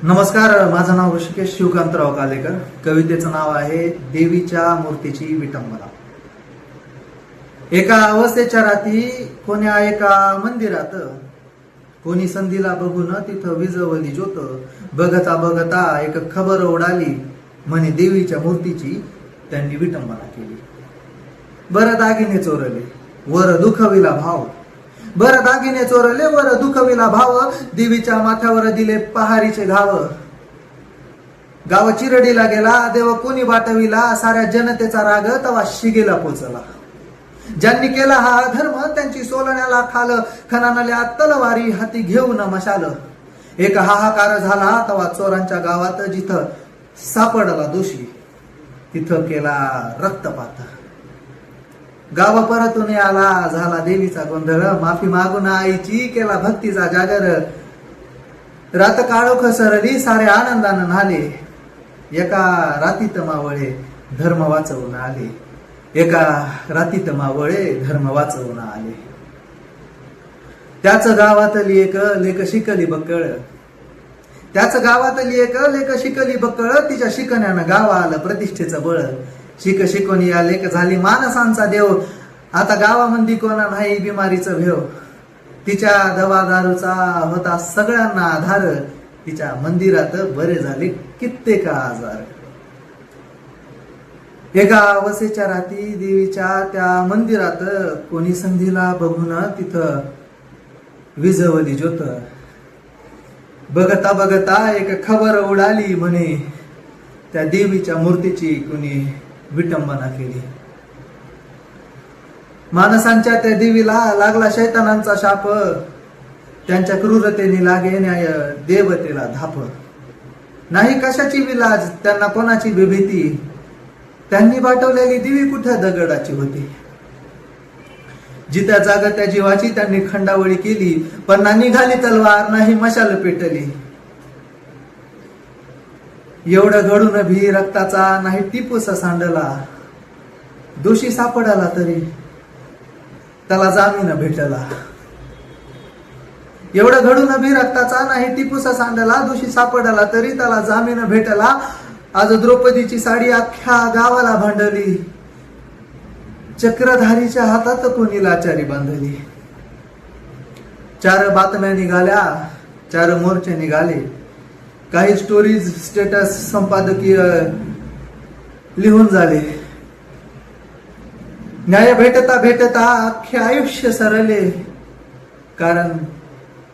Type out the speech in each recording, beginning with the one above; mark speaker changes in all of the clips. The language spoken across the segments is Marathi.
Speaker 1: नमस्कार, माझं नाव ऋषिकेश शिवकांतराव कालेकर. कवितेचं नाव आहे देवीच्या मूर्तीची विटंबना. एका अवस्थेच्या रात्री कोण्या एका मंदिरात कोणी संधीला बघून तिथं विजवली ज्योत. बघता बघता एक खबर उडाली, म्हणे देवीच्या मूर्तीची त्यांनी विटंबना केली. बरं दागिने चोरले, वर दुखविला भाव. बरं दागिने चोरले, वर दुखविला भाव. देवीच्या माथ्यावर दिले पहारीचे घाव. गाव चिरडीला गेला, देव कोणी वाटविला. साऱ्या जनतेचा राग तवा शिगेला पोचला. ज्यांनी केला हा धर्म त्यांची सोलण्याला खाल. खणानल्या तलवारी हाती घेऊन मशाल. एक हाहाकार झाला तवा चोरांच्या गावात. जिथं सापडला दोषी तिथं केला रक्तपात. गाव परतून आला, झाला देवीचा गोंधळ. माफी मागून आईची केला भक्तीचा जागर. रात काळोख सरली, सारे आनंदानं न्हाले. एका रातीत मावळे धर्म वाचवून आले. एका रातीत मावळे धर्म वाचवून आले. त्याच गावातली एक लेक शिकली बक्कळ. त्याच गावातली एक लेक शिकली बक्कळ. तिच्या शिकण्यानं गाव आलं प्रतिष्ठेचं बळ. शिकवणी या लेख झाली माणसांचा देव. आता गावामध्ये कोणा नाही बिमारीचं भेव. तिच्या दवा दारूचा होता सगळ्यांना आधार. तिच्या मंदिरात बरे झाले कित्येक आजार. एका वसेच्या रात्री देवीच्या त्या मंदिरात कोणी संधीला बघून तिथं विजवली ज्योत. बघता बघता एक खबर उडाली, म्हणे त्या देवीच्या मूर्तीची कोणी विटंबना केली. माणसांच्या त्या देवीला लागला शैतानांचा शाप. त्यांच्या क्रूरतेने लागे न्याय देवतेला धाप. नाही कशाची विलाज त्यांना कोणाची भीती. त्यांनी पाठवलेली देवी कुठे दगडाची होती. जित्या जागत्या जीवाची त्यांनी खंडावळी केली. पण ना निघाली तलवार, नाही मशाल पेटली. एवढं घडून भी रक्ताचा नाही टिपूसा सांडला. दोषी सापडाला तरी त्याला जामीन भेटला. एवढं घडून भी रक्ताचा नाही टिपूसा सांडला. दोषी सापडाला तरी त्याला जामीन भेटला. आज द्रौपदीची साडी अख्ख्या गावाला भांडली. चक्रधारीच्या हातात कोणी लाचारी बांधली. 4 बातम्या निघाल्या, 4 मोर्चे निघाले. काही स्टोरीज स्टेटस संपादकीय लिहून झाले. न्याय भेटता भेटता अख्खे आयुष्य सरले. कारण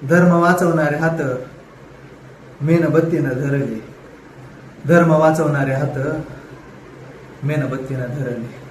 Speaker 1: धर्म वाचवणारे हात मेणबत्तीनं धरले. धर्म वाचवणारे हात मेणबत्तीनं धरले.